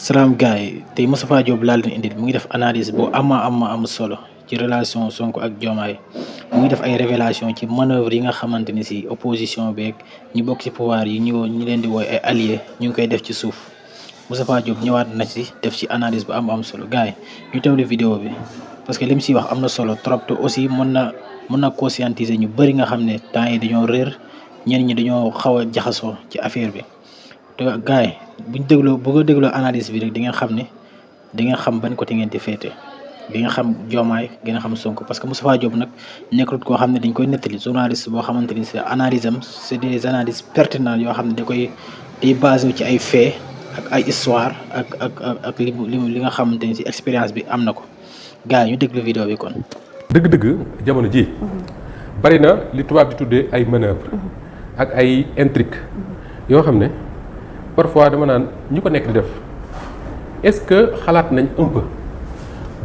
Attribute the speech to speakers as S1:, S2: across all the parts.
S1: salaam gars yi tey Moustapha Diop laa leen indil mu ngi def analyse bu am solo ci relation Sonko ak Diomaye mu ngi def ay révélation ci manœuvre yi nga xamante ni si opposition beeg ñi bokk ci pouvoir yi ñi leen di wooy ay alliés ñu ngi koy def ci suuf Moustapha Diop ñëwaat na ci def ci analyse bu am solo gars yi ñu teewlu vidéo bi parce que lim siy wax am na solo trop te aussi mën na conscientiser ñu bëri nga xam ne temps yi dañoo réer ñenn ñi dañoo xaw a jaxasoo ci affaire bi. te gars yi buñ dégloo bu ko dégloo analyse bi rek di ngeen xam ne di ngeen xam ban côté ngeen di féete di nga xam Diomaye di nga xam Sonko parce que Moustapha Diop nag nekkul koo xam ne dañ koy nettali journaliste boo xamante ni c'est analyse am c'est des analyses pertinentes yoo xam ne day basé ci ay faits ak ay histoire ak li nga xamante ni si expérience bi am na ko gars yi ñu déglu vidéo bi kon.
S2: dëgg-dëgg jamono ji bari na li tubaab di tuddee ay manœuvres ak ay intrigues yoo xam ne. parfois dama naan ñu ko nekk di def est-ce que xalaat nañ un peu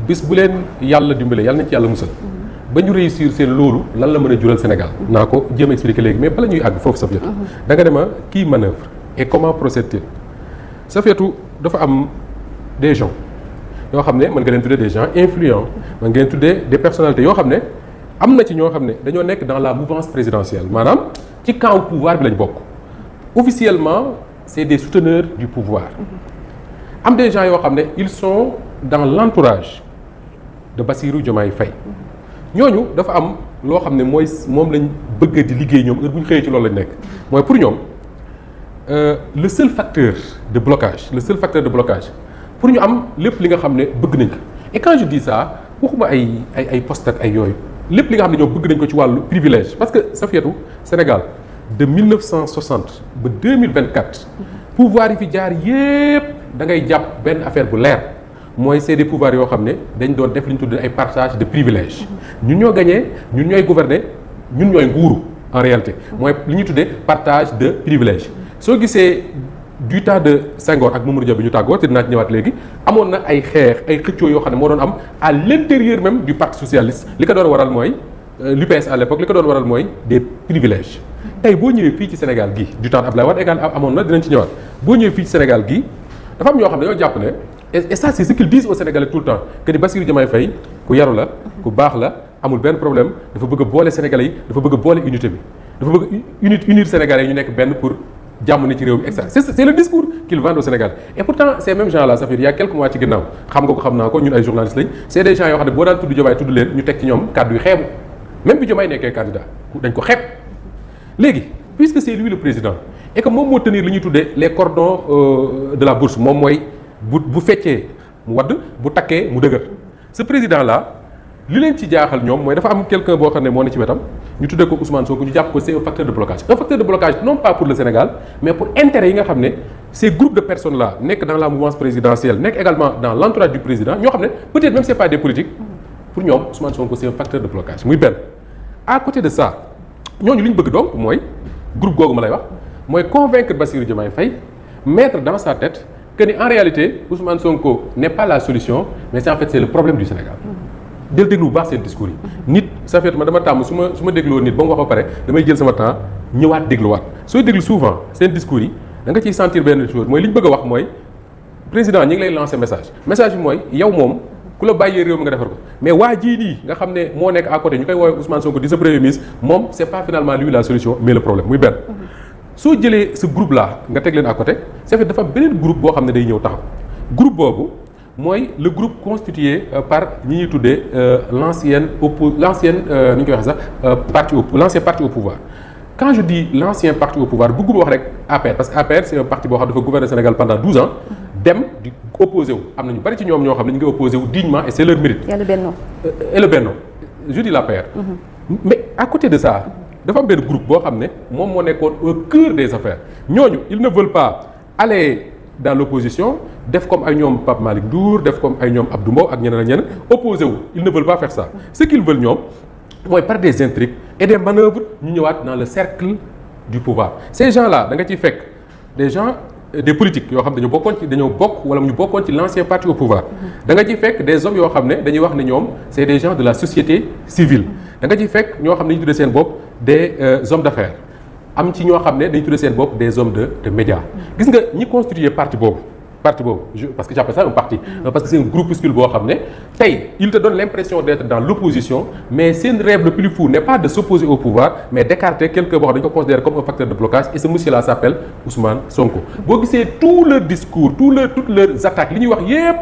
S2: bis bu leen yàlla dimbale yàlla nañ ci yàlla musal ba ñu réussir seen loolu lan la mën a jural Sénégal naa ko jéem a expliquer léegi mais bala ñuy àgg foofu Safiatou da nga dema kii manœuvre et comment procède-t-il Safiatou dafa am des gens yoo xam ne mën nga leen tuddee des gens influents mën nga leen tuddee des personnalités yoo xam ne am na ci ñoo xam ne dañoo nekk dans la mouvance présidentielle maanaam ci camp pouvoir bi lañ bokk officiellement c'est des souteneurs du pouvoir am des gens yoo xam ne ils sont dans l'entourage de Bassirou Diomaye Faye ñooñu dafa am loo xam ne moom lañ bëgg di liggéey ñoom heure bu ñu xëyee ci loolu lañ nekk mooy pour ñoom le seul facteur de blocage pour ñu am lépp li nga xam ne bëgg nañ ko et quand je dis ça waxuma ay poste ak ay yooyu lépp li nga xam ne ñoom bëgg nañ ko ci wàllu privilège parce que Safiatou Sénégal de 1960 ba 2024 pouvoir yi fi jaar yépp da ngay jàpp benn affaire bu leer mooy c'est des pouvoirs yoo xam ne dañ doon def li ñu tuddee ay partage de privilèges ñun ñoo gagné ñun ñooy gouverner ñun ñooy nguuru en réalité mooy li ñuy tuddee partage de privilèges soo gisee du temps de Senghor ak Mamadou Dia bi ñu tàggoo te dinaa ci ñëwaat léegi amoon na ay xeex ay xëccoo yoo xam ne moo doon am à l'intérieur même du parti socialiste li ko doon waral mooy l'UPS à l'époque li ko doon waral mooy des privilèges tey boo ñëwee fii ci Sénégal gi du temps Abdoulaye Wade égal amoon na dinañ ci ñëwaat boo ñëwee fii ci Sénégal gi dafa am ñoo xam ne dañoo jàpp ne et ça c'est ce qu'ils disent aux Sénégalais tout le temps que ni Bassirou Diomaye Faye ku yaru la ku baax la amul benn problème dafa bëgg a boole Sénégalais yi dafa bëgg a boole unité bi dafa bëgg unir Sénégalais yi ñu nekk benn pour jàmm ne ci réew mi etc c'est le discours qu'ils vendent au Sénégal et pourtant ces mêmes gens là ça fait il y a quelques mois ci ginnaaw xam nga ko xam naa ko ñun ay journalistes lañ c'est des gens yoo xam ne boo daan tudd Diomaye tudd leen ñu teg ci ñoom kàddu yu xeebu même bi Diomaye nekkee candidat dañ ko xeeb léegi puisque c'est lui le président et que moom moo tenir li ñuy tuddee les cordons de la bourse moom mooy bu feccee mu wadd bu takkee mu dëgër ce président là li leen ci jaaxal ñoom mooy dafa am quelqu'un boo xam ne moo ne ci wetam ñu tuddee ko Ousmane Sonko ñu jàpp ko c'est un facteur de blocage non pas pour le Sénégal mais pour intérêt yi nga xam ne ces groupes de personnes là nekk dans la mouvance présidentielle nekk également dans l'entourage du président ñoo xam ne peut-être même c'est pas des politiques pour ñoom Ousmane Sonko c'est un facteur de blocage muy benn à côté de ça ñooñu li ñu bëgg donc mooy groupe googu ma lay wax mooy convaincre Bassirou Diomaye Faye mettre dans sa tête que ni en réalité Ousmane Sonko n'est pas la solution mais c'est en fait c'est le problème du Sénégal del déglu bu baax seen discours yi nit ça fait ma dama tàmm su ma dégloo nit ba mu wax ba pare damay jël sama temps ñëwaat dégluwaat sooy déglu souvent seen discours yi da nga ciy sentir benn chose mooy li ñu bëgg a wax mooy président ñi ngi lay lancer message bi mooy yow moom ku la bàyyee réew mi nga defar ko mais waa jii nii nga xam ne moo nekk à côté ñu koy woowee Ousmane Sonko di sa premier ministre moom c'est pas finalement lui la solution mais le problème muy benn soo jëlee ce groupe là nga teg leen à côté ça fait dafa beneen groupe boo xam ne day ñëw taxaw groupe boobu mooy le groupe constitué par ñi ñuy tuddee l'ancien ni ñu koy waxee sax l'ancien parti au pouvoir quand je dis l'ancien parti au pouvoir bëgguma wax rek APR parce que APR c'est un parti boo xam dafa gouverner Sénégal pendant 12 ans dem di opposé wu am na ñu bari ci ñoom ñoo xam ne ñu ngi opposé wu dignement et c'est leur mérite.
S3: et
S2: le Benno je dis l'APR. mais à côté de ça dafa am benn groupe boo xam ne moom moo nekkoon au cœur des affaires ñooñu ils ne veulent pas aller dans l'opposition def comme ay ñoom Pape Malick Ndour def comme ay ñoom Abdou Mbow ak ñeneen ak ñeneen opposé wu ils ne veulent pas faire ça ce qu'ils veulent ñoom mooy par des intrigues et des manœuvres ñu ñëwaat dans le cercle du pouvoir ces gens-là da nga ciy fekk des gens des politiques yoo xam ne dañoo bokk wala ñu bokkoon ci l'ancien parti au pouvoir da nga ciy fekk des hommes yoo xam ne dañuy wax ne ñoom c'est des gens de la société civile da nga ciy fekk ñoo xam ne ñu tuddee seen bopp des hommes d'affaires am ci ñoo xam ne dañu tuddee seen bopp des hommes de médias gis nga ñi constituer parti boobu parti boobu parce que j'appelle ça un parti parce que c'est un groupuscule boo xam ne tey il te donne l'impression d'être dans l'opposition mais seen rêve le plus fou n'est pas de s'opposer au pouvoir mais d'écarter quelqu'un boo xam ne dañu ko considérer comme un facteur de blocage et ce monsieur-là s'appelle Ousmane Sonko. boo gisee tout leur discours toutes leurs attaques li ñuy wax yépp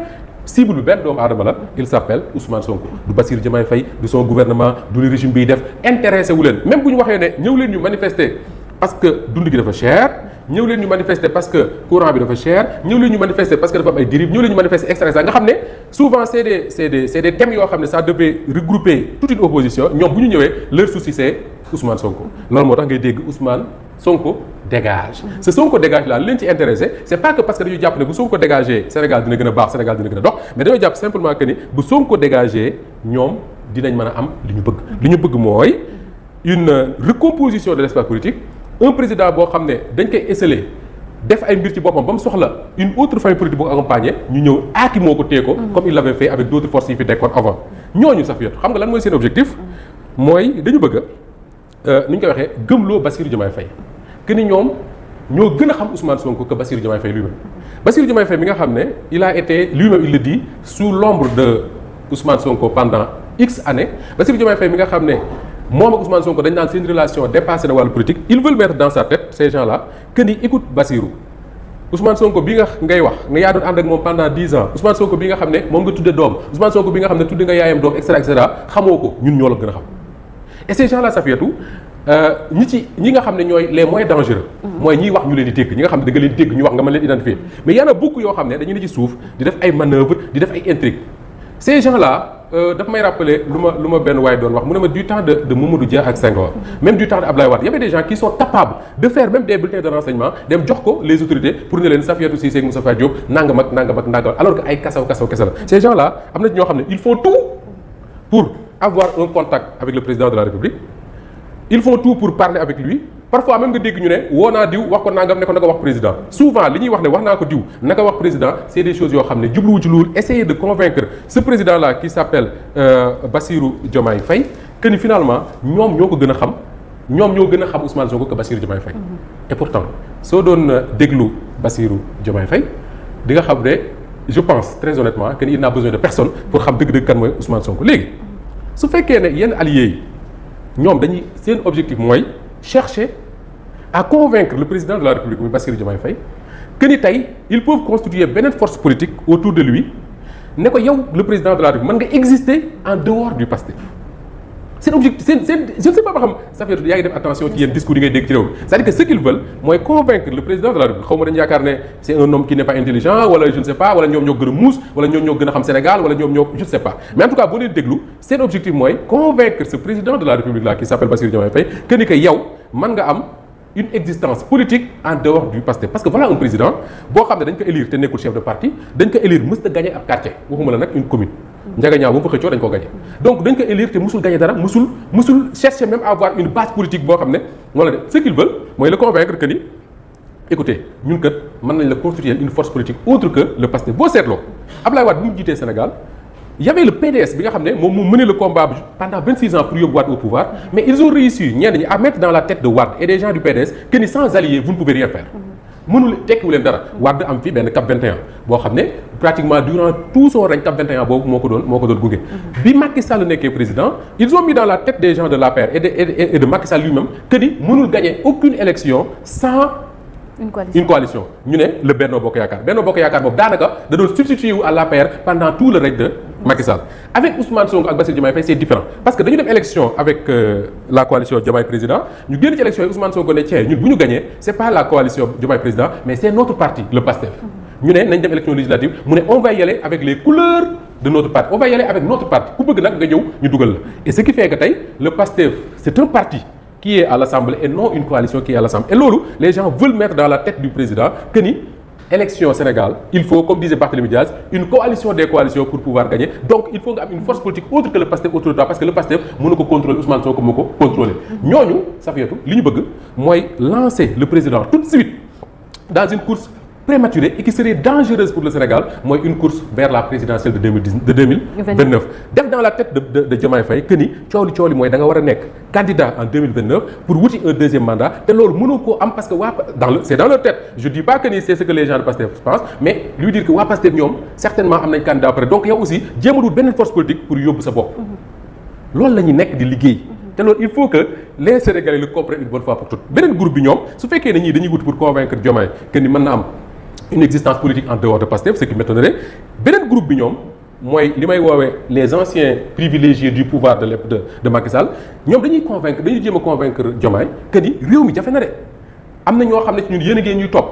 S2: cible bi benn doomu aadama la il s'appelle Ousmane Sonko du Bassirou Diomaye Faye du son gouvernement du le régime biy def intéressé wu leen même bu ñu waxee ne ñëw leen ñu manifester parce que dund gi dafa cher ñëw leen ñu manifester parce que courant bi dafa cher ñëw leen ñu manifester parce que dafa am ay dérives ñëw leen ñu manifester extra nga xam ne souvent c'est des thèmes yoo xam ne ça devait regrouper toute une opposition ñoom bu ñu ñëwee leur souci c'est Ousmane Sonko loolu moo tax ngay dégg Ousmane Sonko dégage. ce Sonko dégage là li leen ci intéressé c'est pas que parce que dañu jàpp ne bu Sonko dégagé Sénégal dina gën a baax Sénégal dina gën a dox mais dañoo jàpp simplement que ni bu Sonko dégagé ñoom dinañ mën a am li ñu bëgg. li ñu bëgg mooy une recomposition de l'espace politique un président boo xam ne dañ koy esseler def ay mbir ci boppam ba mu soxla une autre famille politique boo ko accompagner ñu ñëw aaki moo ko téye ko comme il l'avait fait avec d'autres forces yi fi nekkoon avant ñooñu Safiatou xam nga lan mooy seen objectif mooy dañu bëgg ni ñu koy waxee gëmloo Bassirou Diomaye Faye que ni ñoom ñoo gën a xam Ousmane Sonko que Bassirou Diomaye Faye lui-même Bassirou Diomaye Faye mi nga xam ne il a été lui-même il le dit sous l'ombre de Ousmane Sonko pendant X années Bassirou Diomaye Faye mi nga xam ne moom ak Ousmane Sonko dañ naan seen relation dépassé na wàllu politique ils veulent mettre dans sa tête ces gens-là que ni écoute Bassirou Ousmane Sonko bi nga ngay wax nga yaa doon ànd ak moom pendant 10 ans Ousmane Sonko bi nga xam ne moom nga tudde doom Ousmane Sonko bi nga xam ne tudde nga yaayam doom et cetera xamoo ko ñun ñoo la gën a xam et ces gens-là Safiatou ñi nga xam ne ñooy les moins dangereux mooy ñiy wax ñu leen di dégg ñi nga xam ne da nga leen dégg ñu wax nga mën leen identifier mais y en a beaucoup yoo xam ne dañu ne ci suuf di def ay manœuvres di def ay intrigues ces gens-là daf may rappeler lu ma benn waaye doon wax mu ne ma du temps de Mamadou Dia ak Senghor même du temps de Abdoulaye Wade y avait des gens qui sont capables de faire même des bulletins de renseignement dem jox ko les autorités pour ne leen Safiatou Cissé ak Moustapha Diop nangam ak alors que ay kasaw kese la ces gens-là am na ci ñoo xam ne ils font tout pour avoir un contact avec le président de la République ils font tout pour parler avec lui parfois même nga dégg ñu ne woo naa diw wax ko nangam ne ko naka wax président souvent li ñuy wax ne wax naa ko diw naka wax président c'est des choses yoo xam ne jubluwu ci loolu essayer de convaincre ce président là qui s'appelle Bassirou Diomaye Faye que ni finalement ñoom ñoo ko gën a xam Ousmane Sonko que Bassirou Diomaye Faye et pourtant soo doon déglu Bassirou Diomaye Faye di nga xam ne je pense très honnêtement que il n'a besoin de personne pour xam dëgg-dëgg kan mooy Ousmane Sonko léegi su fekkee ne yenn alliés yi ñoom dañuy seen objectif mooy chercher à convaincre le président de la République muy Bassirou Diomaye Faye que ni tey ils peuvent constituer beneen force politique autour de lui ne ko yow le président de la République mën nga exister en dehors du Pastef seen objectif seen je ne sais pas ba xam Safiatou yaa ngi def attention ci yenn discours yi ngay dégg ci réew mi c'est-à-dire que ce qu'ils veulent mooy convaincre le président de la République xaw ma dañu yaakaar ne c'est un homme qui n'est pas intelligent wala je ne sais pas wala ñoom ñoo gën a muus wala ñoom ñoo gën a xam Sénégal wala ñoom ñoo je ne sais pas mais en tout cas boo leen déglu seen objectif mooy convaincre ce président de la République là qui s'appelle Bassirou Diomaye Faye que ni que yow mën nga am une existence politique en dehors du Pastef parce que voilà un président boo xam ne dañ ko élire te nekkul chef de parti dañ ko élire mës ta gagner ab quartier waxuma la nag une commune Ndiaganiao bu mu fa xëccoo dañ ko gagner donc dañ ko élire te musul gagner dara musul chercher même à avoir une base politique boo xam ne wala de ce qu'ils veulent mooy le convaincre que ni écoutez ñun kat mën nañ la constituer une force politique autre que le Pastef boo seetloo Abdoulaye Wade bu mu jiitee Sénégal il y avait le PDS bi nga xam ne moom moo mené le combat pendant 26 ans pour yóbbu Wade au pouvoir mais ils ont réussi ñenn ñi à mettre dans la tête de Wade et des gens du PDS que ni sans alliés vous ne pouvez rien faire mënul tekkiwu leen dara Wade am fi benn CAP 21 boo xam ne pratiquement durant tout son règne CAP 21 boobu moo ko doon gunge bi Macky Sall nekkee président ils ont mis dans la tête des gens de l'APR et de Macky Sall lui-même que ni mënul gagner aucune élection sans une coalition ñu ne le Benno Bokk Yaakaar boobu daanaka da doon substituer wu à l'APR pendant tout le règne de Macky Sall avec Ousmane Sonko ak Bassirou Diomaye Faye c'est différent parce que dañu dem élection avec la coalition Diomaye président ñu génn ci élection yi Ousmane Sonko ne tiens ñun bu ñu gagné c'est pas la coalition Diomaye président mais c'est notre parti le PASTEF ñu ne nañ dem élection législative mu ne on va y aller avec les couleurs de notre parti on va y aller avec notre parti ku bëgg nag nga ñëw ñu dugal la et ce qui fait que tey le PASTEF c'est un parti qui est à l'Assemblée et non une coalition qui est à l'Assemblée et loolu les gens veulent mettre dans la tête du président que ni élection Sénégal il faut comme disait Barthélémy Diaz une coalition des coalitions pour pouvoir gagner donc il faut nga am une force politique autre que le PASTEF autour de toi parce que le PASTEF mënu ko contrôler Ousmane Sonko moo ko contrôler ñooñu Safiatou li ñu bëgg mooy lancer le président tout de suite dans une course prématurée et qui serait dangereuse pour le Sénégal mooy une course vers la présidentielle de 2029 def dans la tête de Diomaye Faye que ni coow li mooy da nga war a nekk candidat en 2029 pour wuti un deuxième mandat te loolu mënoo koo am parce que c'est dans leur tête je dis pas que ni c'est ce que les gens de Pastef pensent mais lui dire que waa Pastef ñoom certainement am nañ candidat après donc yow aussi jéem a wut beneen force politique pour yóbbu sa bopp loolu la ñu nekk di liggéey te loolu il faut que les Sénégalais le comprennent une bonne fois pour toutes beneen groupe bi ñoom su fekkee ne ñii dañuy wut pour convaincre Diomaye que ni mën na am une existence politique en dehors de Pastef ce qui m'étonnerait beneen groupe bi ñoom mooy li may woowee les anciens privilégiés du pouvoir de Macky Sall ñoom dañuy jéem a convaincre Diomaye que ni réew mi jafe na de am na ñoo xam ne ci ñun yéen a ngeen ñuy topp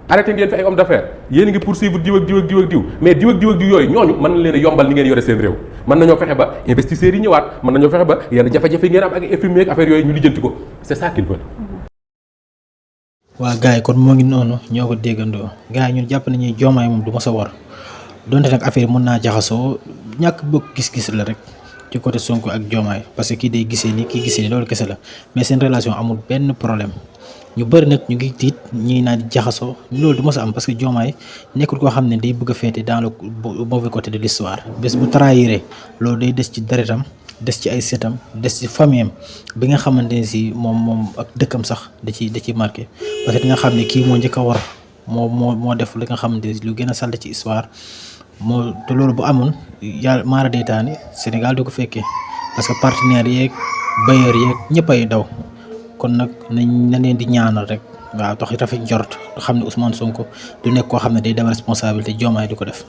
S2: arrêté ngeen fi ay hommes d'affaires yéen a ngi poursuivre diw ak diw mais diw ak diw yooyu ñooñu mën na leen a yombal ni ngeen yore seen réew mën nañoo fexe ba investisseurs yi ñëwaat mën nañoo fexe ba yenn jafe-jafe ngeen am ak FMI ak affaire yooyu ñu lijjanti ko c'est ça qu'ils veulent.
S1: waa gars yi kon moo ngi noonu ñoo ko déggandoo gars yi ñun jàpp nañu Diomaye moom du ma sa war donte nag affaire yi mën naa jaxasoo ñàkk bëgg gis-gis la rek ci côté Sonko ak Diomaye parce que kii day gisee ni kii gisee ni loolu kese la mais seen relation amul benn problème ñu bëri nag ñu ngi tiit ñii naan di jaxasoo loolu du ma sa am parce que Diomaye nekkul koo xam ne day bëgg a féete dans le mauvais côté de l'histoire bés bu trahiré loolu day des ci deretam des ci ay setam des ci famille bi nga xamante ne si moom ak dëkkam sax da ci marqué parce que nga xam ne kii moo njëkk a war moo def li nga xamante ne lu gën a salte ci histoire te loolu bu amoon yàlla maara deytaani Sénégal du ko fekkee parce que partenaires yeeg bailleurs yeeg ñëpp ay daw kon nag na leen di ñaanal rek waaw tax rafet njort xam ne Ousmane Sonko du nekk koo xam ne day dem responsabilité Diomaye di ko def